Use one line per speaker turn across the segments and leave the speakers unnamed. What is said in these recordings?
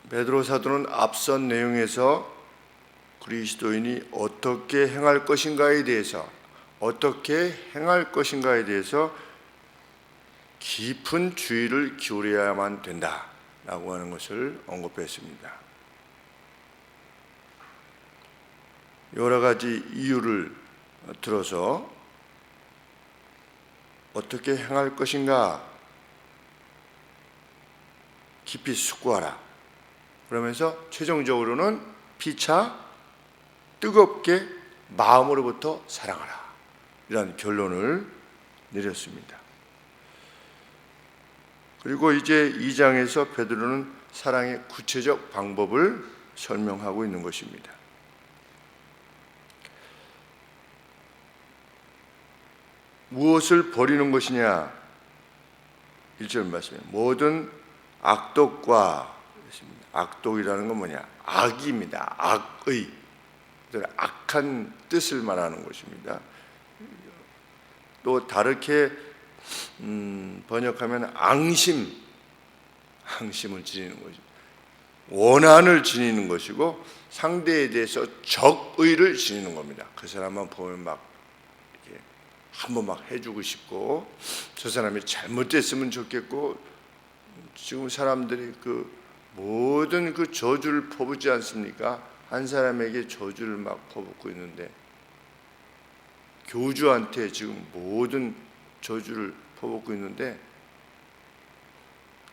베드로 사도는 앞선 내용에서 그리스도인이 어떻게 행할 것인가에 대해서 깊은 주의를 기울여야만 된다라고 하는 것을 언급했습니다. 여러 가지 이유를 들어서 어떻게 행할 것인가 깊이 숙고하라. 그러면서 최종적으로는 피차 뜨겁게 마음으로부터 사랑하라. 이런 결론을 내렸습니다. 그리고 이제 2장에서 베드로는 사랑의 구체적 방법을 설명하고 있는 것입니다. 무엇을 버리는 것이냐? 1절 말씀에 모든 악독과, 악독이라는 건 뭐냐? 악입니다. 악의, 악한 뜻을 말하는 것입니다. 또 다르게 번역하면 앙심을 지니는 것이고, 원한을 지니는 것이고, 상대에 대해서 적의를 지니는 겁니다. 그 사람만 보면 막 이렇게 한번 막 해주고 싶고, 저 사람이 잘못됐으면 좋겠고, 지금 사람들이 그 모든 그 저주를 퍼붓지 않습니까? 한 사람에게 저주를 막 퍼붓고 있는데, 교주한테 지금 모든 저주를 퍼붓고 있는데,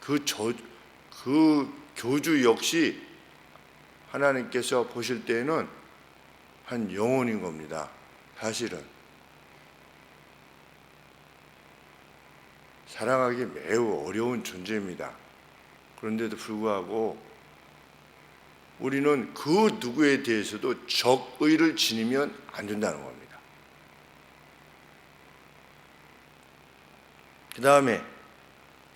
그 교주 역시 하나님께서 보실 때에는 한 영혼인 겁니다. 사실은 사랑하기 매우 어려운 존재입니다. 그런데도 불구하고 우리는 그 누구에 대해서도 적의를 지니면 안 된다는 겁니다. 그 다음에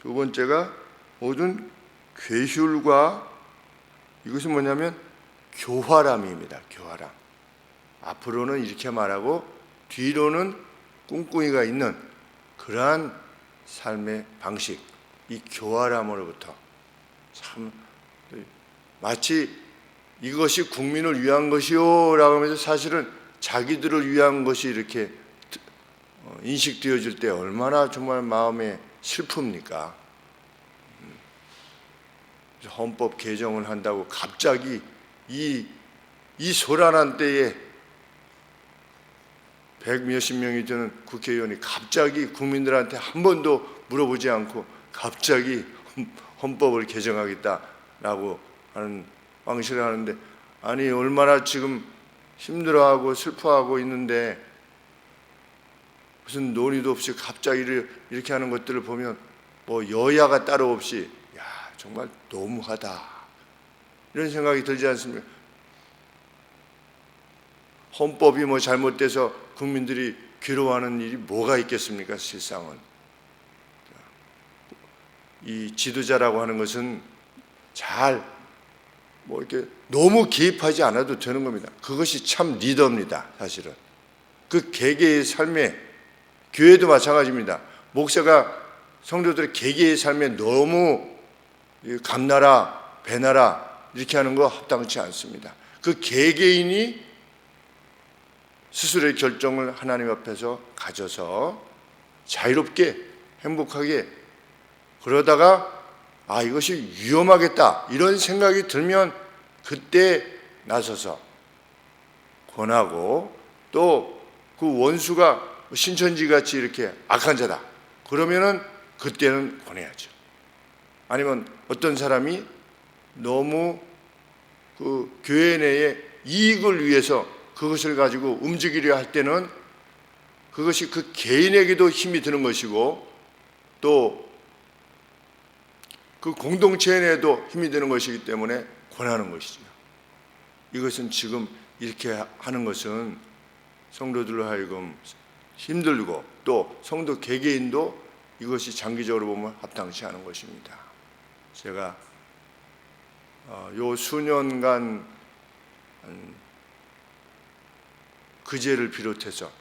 두 번째가 모든 괴휼과, 이것은 뭐냐면 교활함입니다. 교활함. 앞으로는 이렇게 말하고 뒤로는 꿍꿍이가 있는 그러한 삶의 방식, 이 교활함으로부터, 참 마치 이것이 국민을 위한 것이요 라고 하면서 사실은 자기들을 위한 것이 이렇게 인식되어질 때 얼마나 정말 마음에 슬픕니까? 헌법 개정을 한다고 갑자기 이 소란한 때에 100몇십 명이 되는 국회의원이 갑자기 국민들한테 한 번도 물어보지 않고 갑자기 헌법을 개정하겠다라고 하는 방식을 하는데, 아니 얼마나 지금 힘들어하고 슬퍼하고 있는데 무슨 논의도 없이 갑자기 이렇게 하는 것들을 보면 뭐 여야가 따로 없이, 야 정말 너무하다 이런 생각이 들지 않습니까? 헌법이 뭐 잘못돼서 국민들이 괴로워하는 일이 뭐가 있겠습니까? 세상은 이 지도자라고 하는 것은 잘 뭐 이렇게 너무 개입하지 않아도 되는 겁니다. 그것이 참 리더입니다. 사실은 그 개개의 삶에, 교회도 마찬가지입니다. 목사가 성도들의 개개의 삶에 너무 감나라 배나라 이렇게 하는 거 합당치 않습니다. 그 개개인이 스스로의 결정을 하나님 앞에서 가져서 자유롭게 행복하게, 그러다가 아 이것이 위험하겠다 이런 생각이 들면 그때 나서서 권하고, 또 그 원수가 신천지같이 이렇게 악한 자다 그러면은 그때는 권해야죠. 아니면 어떤 사람이 너무 그 교회 내에 이익을 위해서 그것을 가지고 움직이려 할 때는 그것이 그 개인에게도 힘이 드는 것이고 또 그 공동체 내에도 힘이 드는 것이기 때문에 권하는 것이죠. 이것은 지금 이렇게 하는 것은 성도들로 하여금 힘들고 또 성도 개개인도 이것이 장기적으로 보면 합당치 않은 것입니다. 제가 요 수년간 그제를 비롯해서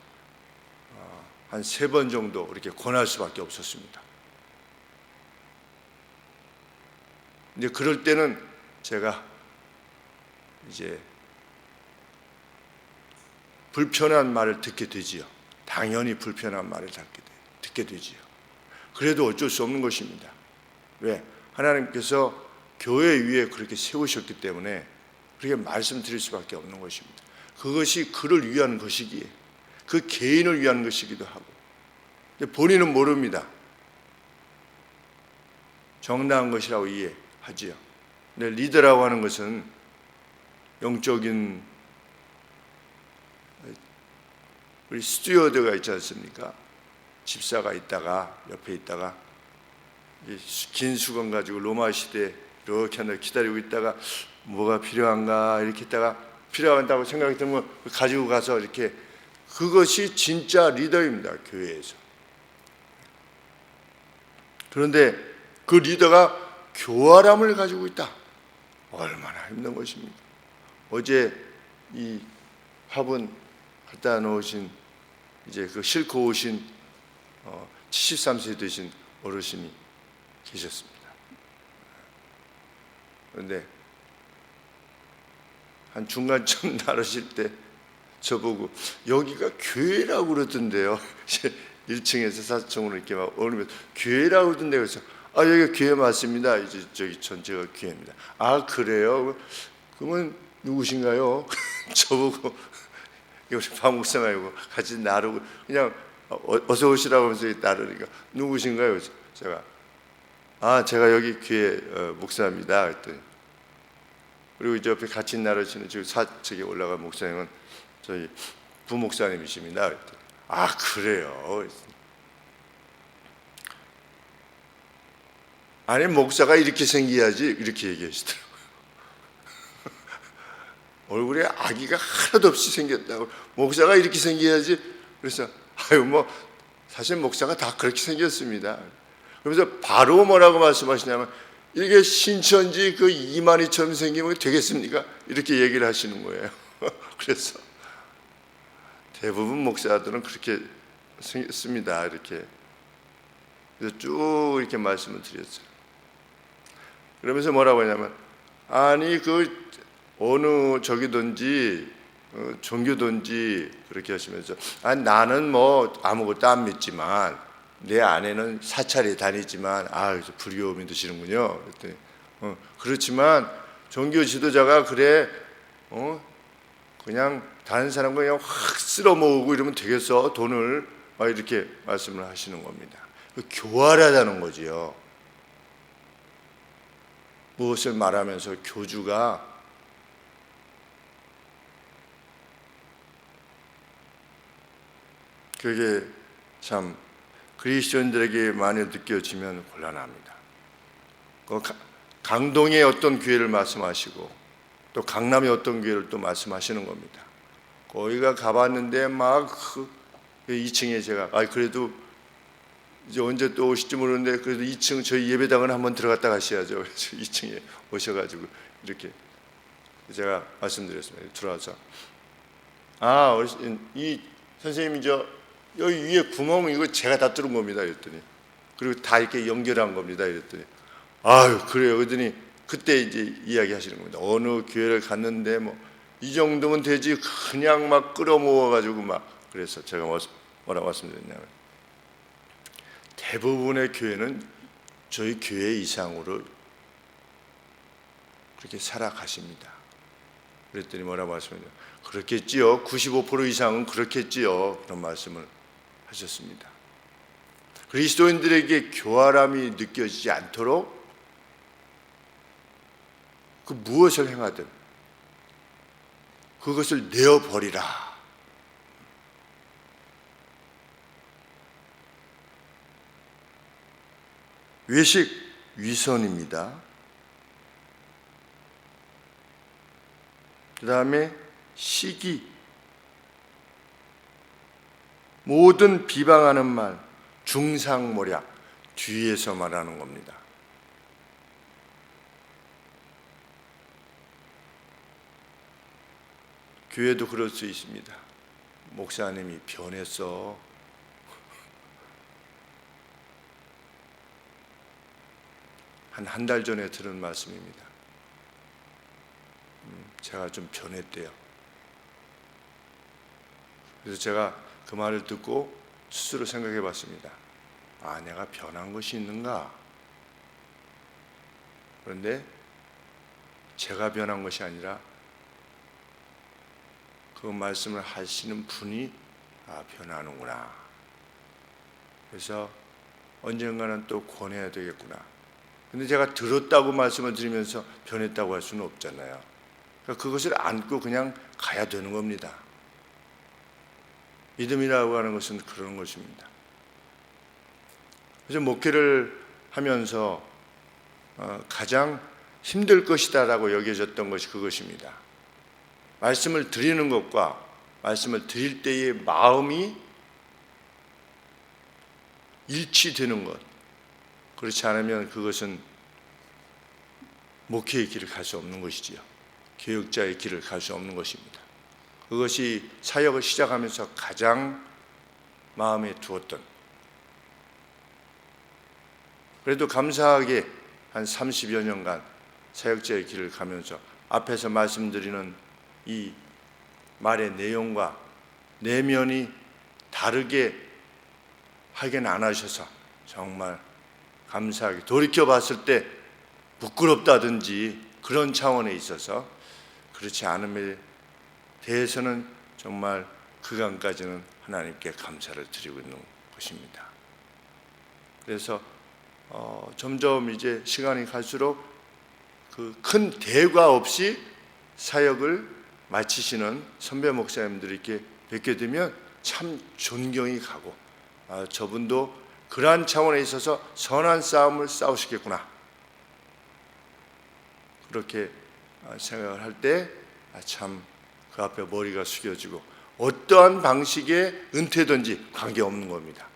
한 3번 정도 이렇게 권할 수밖에 없었습니다. 이제 그럴 때는 제가 이제 불편한 말을 듣게 되지요. 당연히 불편한 말을 듣게 되지요. 그래도 어쩔 수 없는 것입니다. 왜? 하나님께서 교회 위에 그렇게 세우셨기 때문에 그렇게 말씀드릴 수밖에 없는 것입니다. 그것이 그를 위한 것이기에, 그 개인을 위한 것이기도 하고. 근데 본인은 모릅니다. 정당한 것이라고 이해하지요. 근데 리더라고 하는 것은 영적인 우리 스튜어드가 있지 않습니까? 집사가 있다가 옆에 있다가 긴 수건 가지고 로마 시대 이렇게 하나 기다리고 있다가 뭐가 필요한가 이렇게 있다가 필요하다고 생각이 들면 가지고 가서 이렇게, 그것이 진짜 리더입니다, 교회에서. 그런데 그 리더가 교활함을 가지고 있다. 얼마나 힘든 것입니까? 어제 이 화분 갖다 놓으신, 이제 그 싣고 오신 73세 되신 어르신이 계셨습니다. 그런데 한 중간쯤 나르실 때 저보고 여기가 교회라고 그러던데요. 1층에서 4층으로 이렇게 막 오르면서 교회라고 그러던데요. 그래서 여기가 교회 맞습니다. 이제 저기 전체가 교회입니다. 아, 그래요? 그러면 누구신가요? 저보고 우리 박 목사님하고 같이 나르고 그냥 어서 오시라고 하면서 나르니까 누구신가요? 제가 여기 교회 목사입니다. 그랬더니, 그리고 이제 옆에 같이 나르시는 지금 사측에 올라간 목사님은 저희 부목사님이십니다. 그랬더니, 아, 그래요? 아니, 목사가 이렇게 생겨야지, 이렇게 얘기하시더라고요. 얼굴에 아기가 하나도 없이 생겼다고. 목사가 이렇게 생겨야지. 그래서 사실 목사가 다 그렇게 생겼습니다. 그러면서 바로 뭐라고 말씀하시냐면, 이게 신천지 그 이만희처럼 생기면 되겠습니까? 이렇게 얘기를 하시는 거예요. 그래서 대부분 목사들은 그렇게 생겼습니다. 이렇게. 그래서 쭉 이렇게 말씀을 드렸어요. 그러면서 뭐라고 하냐면, 아니 그 어느 저기든지 종교든지 그렇게 하시면서, 나는 뭐 아무것도 안 믿지만 내 아내는 사찰에 다니지만 불교 믿으시는군요. 그랬더니 그렇지만 종교 지도자가 그래 그냥 다른 사람과 그냥 확 쓸어 모으고 이러면 되겠어, 돈을. 이렇게 말씀을 하시는 겁니다. 교활하다는 거지요. 무엇을 말하면서 교주가 그게 참 그리스도인들에게 많이 느껴지면 곤란합니다. 강동의 어떤 교회를 말씀하시고 또 강남의 어떤 교회를 또 말씀하시는 겁니다. 거기가 가봤는데 막 2층에 제가 그래도 이제 언제 또 오실지 모르는데 그래도 2층 저희 예배당은 한번 들어갔다 가셔야죠. 그래서 2층에 오셔가지고 이렇게 제가 말씀드렸습니다. 들어와서 이 선생님이 여기 위에 구멍 이거 제가 다 뚫은 겁니다. 이랬더니, 그리고 다 이렇게 연결한 겁니다. 이랬더니 그래요. 그랬더니 그때 이제 이야기하시는 겁니다. 어느 교회를 갔는데 뭐 이 정도면 되지 그냥 막 끌어모아 가지고 막. 그래서 제가 뭐라고 말씀드렸냐면, 대부분의 교회는 저희 교회 이상으로 그렇게 살아가십니다. 그랬더니 뭐라고 말씀드렸냐면, 그렇겠지요. 95% 이상은 그렇겠지요. 그런 말씀을 하셨습니다. 그리스도인들에게 교활함이 느껴지지 않도록 그 무엇을 행하든 그것을 내어버리라. 외식 위선입니다. 그 다음에 시기, 모든 비방하는 말, 중상모략, 뒤에서 말하는 겁니다. 교회도 그럴 수 있습니다. 목사님이 변했어. 한 달 전에 들은 말씀입니다. 제가 좀 변했대요. 그래서 제가 그 말을 듣고 스스로 생각해 봤습니다. 아, 내가 변한 것이 있는가? 그런데 제가 변한 것이 아니라 그 말씀을 하시는 분이 변하는구나. 그래서 언젠가는 또 권해야 되겠구나. 근데 제가 들었다고 말씀을 드리면서 변했다고 할 수는 없잖아요. 그러니까 그것을 안고 그냥 가야 되는 겁니다. 믿음이라고 하는 것은 그런 것입니다. 그래서 목회를 하면서 가장 힘들 것이다라고 여겨졌던 것이 그것입니다. 말씀을 드리는 것과 말씀을 드릴 때의 마음이 일치되는 것. 그렇지 않으면 그것은 목회의 길을 갈 수 없는 것이지요. 교역자의 길을 갈 수 없는 것입니다. 그것이 사역을 시작하면서 가장 마음에 두었던, 그래도 감사하게 한 30여 년간 사역자의 길을 가면서 앞에서 말씀드리는 이 말의 내용과 내면이 다르게 하긴 안 하셔서 정말 감사하게 돌이켜 봤을 때 부끄럽다든지 그런 차원에 있어서 그렇지 않음에 대해서는 정말 그간까지는 하나님께 감사를 드리고 있는 것입니다. 그래서 점점 이제 시간이 갈수록 그 큰 대가 없이 사역을 마치시는 선배 목사님들이 이렇게 뵙게 되면 참 존경이 가고, 저분도 그러한 차원에 있어서 선한 싸움을 싸우시겠구나, 그렇게 생각을 할 때 참 그 앞에 머리가 숙여지고 어떠한 방식의 은퇴든지 관계없는 겁니다.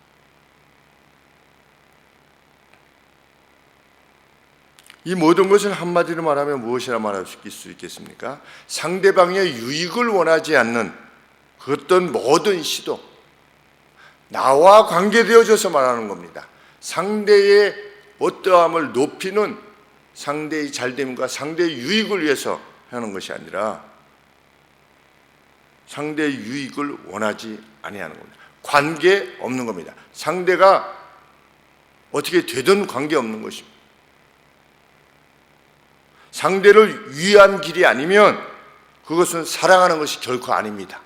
이 모든 것을 한마디로 말하면 무엇이라 말할 수 있겠습니까? 상대방의 유익을 원하지 않는 그 어떤 모든 시도, 나와 관계되어져서 말하는 겁니다. 상대의 어떠함을 높이는, 상대의 잘됨과 상대의 유익을 위해서 하는 것이 아니라 상대의 유익을 원하지 아니하는 겁니다. 관계 없는 겁니다. 상대가 어떻게 되든 관계 없는 것입니다. 상대를 위한 길이 아니면 그것은 사랑하는 것이 결코 아닙니다.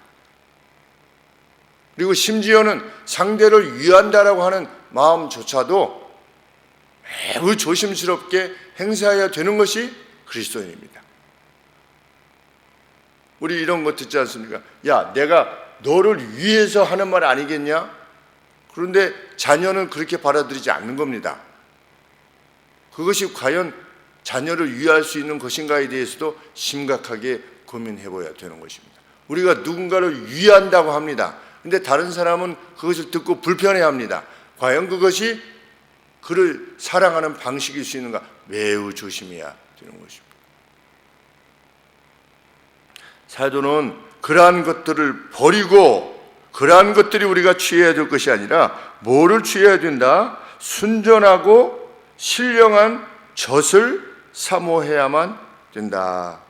그리고 심지어는 상대를 위한다라고 하는 마음조차도 매우 조심스럽게 행사해야 되는 것이 그리스도인입니다. 우리 이런 거 듣지 않습니까? 야, 내가 너를 위해서 하는 말 아니겠냐? 그런데 자녀는 그렇게 받아들이지 않는 겁니다. 그것이 과연 자녀를 위할 수 있는 것인가에 대해서도 심각하게 고민해 봐야 되는 것입니다. 우리가 누군가를 위한다고 합니다. 근데 다른 사람은 그것을 듣고 불편해합니다. 과연 그것이 그를 사랑하는 방식일 수 있는가? 매우 조심해야 되는 것입니다. 사도는 그러한 것들을 버리고, 그러한 것들이 우리가 취해야 될 것이 아니라 뭐를 취해야 된다? 순전하고 신령한 젖을 사모해야만 된다.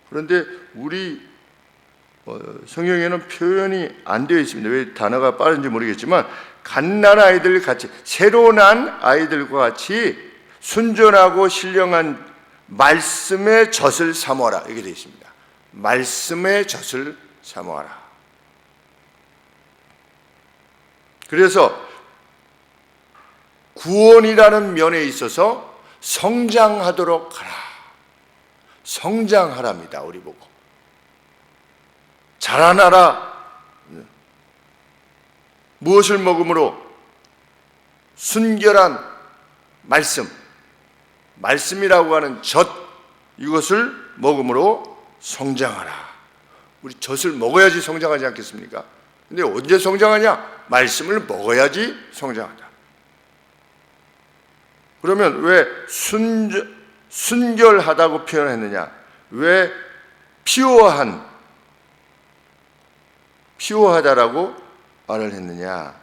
그런데 우리 성경에는 표현이 안 되어 있습니다. 왜 단어가 빠른지 모르겠지만 갓난 아이들 같이, 새로 난 아이들과 같이 순전하고 신령한 말씀의 젖을 사모하라, 이렇게 되어 있습니다. 말씀의 젖을 사모하라. 그래서 구원이라는 면에 있어서 성장하도록 하라. 성장하랍니다. 우리 보고 자라나라. 무엇을 먹음으로? 순결한 말씀, 말씀이라고 하는 젖, 이것을 먹음으로 성장하라. 우리 젖을 먹어야지 성장하지 않겠습니까? 근데 언제 성장하냐? 말씀을 먹어야지 성장한다. 그러면 왜 순결하다고 표현했느냐? 왜 피오하다라고 말을 했느냐?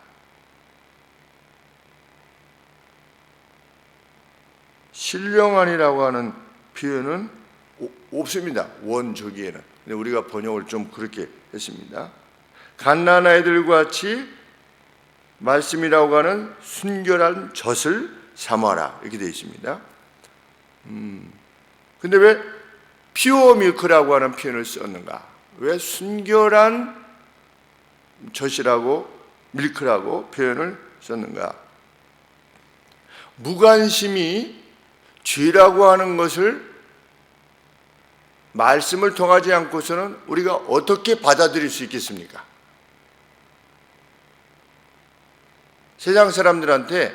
신령한이라고 하는 표현은 없습니다. 원조기에는. 근데 우리가 번역을 좀 그렇게 했습니다. 갓난 아이들과 같이 말씀이라고 하는 순결한 젖을 삼아라 이렇게 되어 있습니다. 근데 왜 피어 밀크라고 하는 표현을 썼는가? 왜 순결한 젖이라고 밀크라고 표현을 썼는가? 무관심이 죄라고 하는 것을 말씀을 통하지 않고서는 우리가 어떻게 받아들일 수 있겠습니까? 세상 사람들한테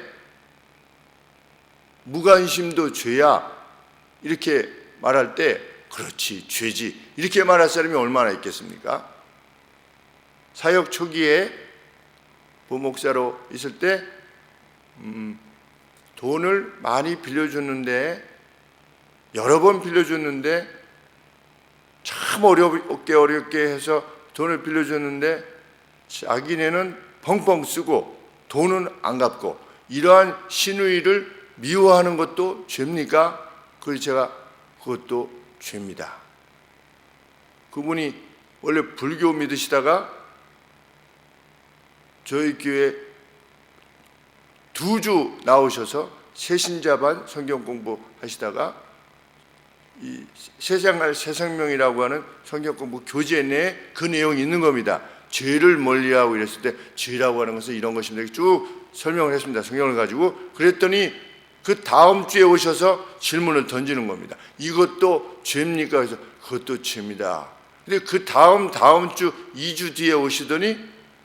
무관심도 죄야 이렇게 말할 때 그렇지 죄지 이렇게 말할 사람이 얼마나 있겠습니까? 사역 초기에 부목사로 있을 때 돈을 많이 빌려줬는데 여러 번 빌려줬는데 참 어렵게 해서 돈을 빌려줬는데 자기네는 펑펑 쓰고 돈은 안 갚고 이러한 시누이를 미워하는 것도 죄입니까? 그래서 제가 그것도 죄입니다. 그분이 원래 불교 믿으시다가 저희 교회 2주 나오셔서 새신자반 성경 공부하시다가 이 새생활 새생명이라고 하는 성경 공부 교재 내에 그 내용이 있는 겁니다. 죄를 멀리하고 이랬을 때 죄라고 하는 것은 이런 것입니다. 쭉 설명을 했습니다. 성경을 가지고. 그랬더니 그 다음 주에 오셔서 질문을 던지는 겁니다. 이것도 죄입니까? 그래서 그것도 죄입니다. 근데 그 다음 주 2주 뒤에 오시더니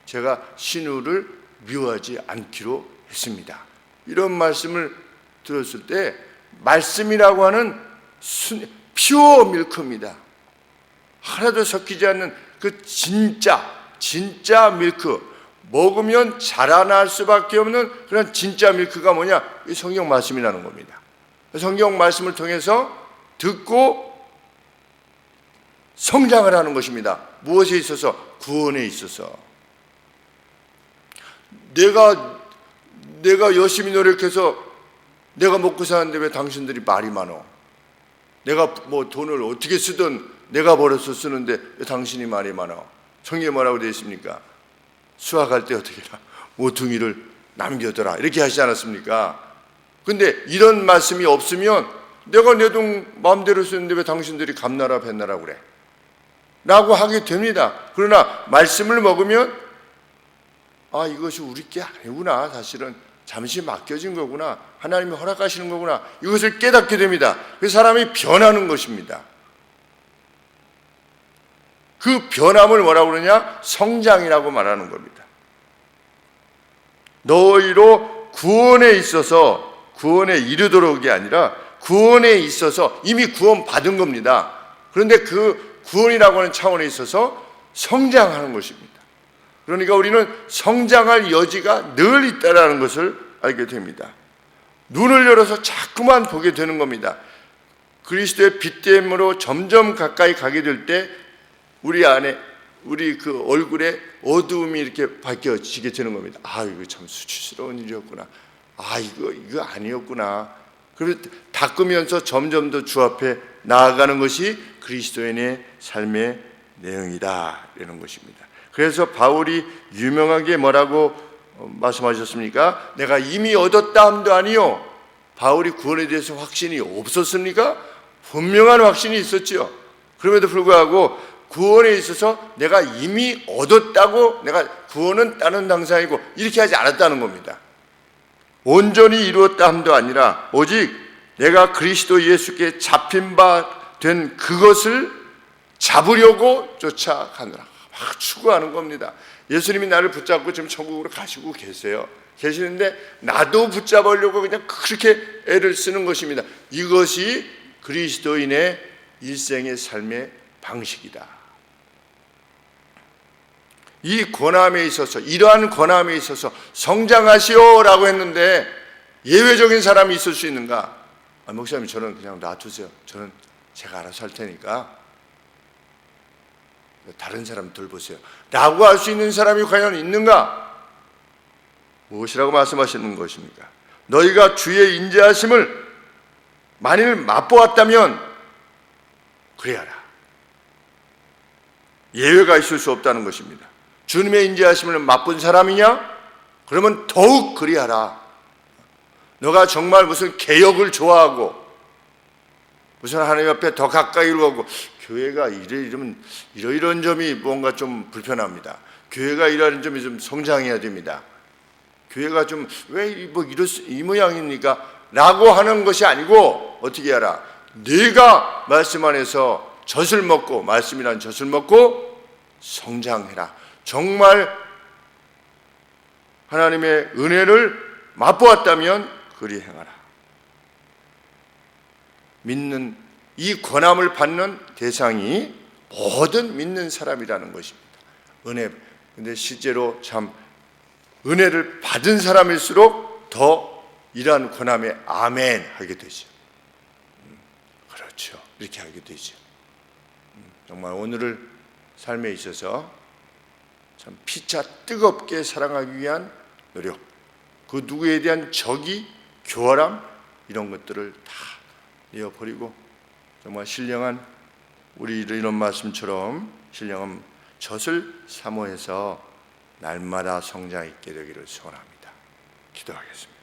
제가 신우를 미워하지 않기로 했습니다. 이런 말씀을 들었을 때 말씀이라고 하는 퓨어 밀크입니다. 하나도 섞이지 않는 그 진짜 밀크, 먹으면 자라날 수밖에 없는 그런 진짜 밀크가 뭐냐? 이 성경 말씀이라는 겁니다. 성경 말씀을 통해서 듣고 성장을 하는 것입니다. 무엇에 있어서? 구원에 있어서. 내가 열심히 노력해서 내가 먹고 사는데 왜 당신들이 말이 많어? 내가 뭐 돈을 어떻게 쓰든 내가 벌어서 쓰는데 왜 당신이 말이 많아? 성경에 뭐라고 되어 있습니까? 수확할 때 어떻게 해라? 모퉁이를 남겨둬라 이렇게 하시지 않았습니까? 근데 이런 말씀이 없으면 내가 내 돈 마음대로 쓰는데 왜 당신들이 감나라 뱃나라 그래? 라고 하게 됩니다. 그러나 말씀을 먹으면 이것이 우리 게 아니구나. 사실은 잠시 맡겨진 거구나. 하나님이 허락하시는 거구나. 이것을 깨닫게 됩니다. 그 사람이 변하는 것입니다. 그 변함을 뭐라고 그러냐? 성장이라고 말하는 겁니다. 너희로 구원에 있어서 구원에 이르도록이 아니라 구원에 있어서 이미 구원 받은 겁니다. 그런데 그 구원이라고 하는 차원에 있어서 성장하는 것입니다. 그러니까 우리는 성장할 여지가 늘 있다는 것을 알게 됩니다. 눈을 열어서 자꾸만 보게 되는 겁니다. 그리스도의 빛됨으로 점점 가까이 가게 될 때 우리 안에 우리 그 얼굴에 어두움이 이렇게 밝혀지게 되는 겁니다. 이거 참 수치스러운 일이었구나. 이거 아니었구나. 그래서 닦으면서 점점 더 주 앞에 나아가는 것이 그리스도인의 삶의 내용이다 이런 것입니다. 그래서 바울이 유명하게 뭐라고 말씀하셨습니까? 내가 이미 얻었다 함도 아니요. 바울이 구원에 대해서 확신이 없었습니까? 분명한 확신이 있었죠. 그럼에도 불구하고 구원에 있어서 내가 이미 얻었다고 내가 구원은 다른 당사이고 이렇게 하지 않았다는 겁니다. 온전히 이루었다 함도 아니라 오직 내가 그리스도 예수께 잡힌 바 된 그것을 잡으려고 쫓아가느라 막 추구하는 겁니다. 예수님이 나를 붙잡고 지금 천국으로 가시고 계시는데 나도 붙잡으려고 그냥 그렇게 애를 쓰는 것입니다. 이것이 그리스도인의 일생의 삶의 방식이다. 이 권함에 있어서 이러한 권함에 있어서 성장하시오라고 했는데 예외적인 사람이 있을 수 있는가? 목사님 저는 그냥 놔두세요. 저는 제가 알아서 할 테니까 다른 사람 돌보세요 라고 할 수 있는 사람이 과연 있는가? 무엇이라고 말씀하시는 것입니까? 너희가 주의 인자하심을 만일 맛보았다면 그래야라. 예외가 있을 수 없다는 것입니다. 주님의 인자하심을 맛본 사람이냐? 그러면 더욱 그리하라. 너가 정말 무슨 개혁을 좋아하고 무슨 하나님 앞에 더 가까이 가고 교회가 이러이런 점이 뭔가 좀 불편합니다. 교회가 이러한 점이 좀 성장해야 됩니다. 교회가 좀 왜 이 모양입니까? 라고 하는 것이 아니고 어떻게 하라? 네가 말씀 안에서 젖을 먹고 말씀이란 젖을 먹고 성장해라. 정말 하나님의 은혜를 맛보았다면 그리 행하라. 믿는 이 권함을 받는 대상이 모든 믿는 사람이라는 것입니다. 은혜. 근데 실제로 참 은혜를 받은 사람일수록 더 이러한 권함에 아멘 하게 되죠. 그렇죠. 이렇게 하게 되죠. 정말 오늘을 삶에 있어서 참 피차 뜨겁게 사랑하기 위한 노력, 그 누구에 대한 적이 교활함 이런 것들을 다 내어버리고 정말 신령한 우리 이런 말씀처럼 신령한 젖을 사모해서 날마다 성장 있게 되기를 소원합니다. 기도하겠습니다.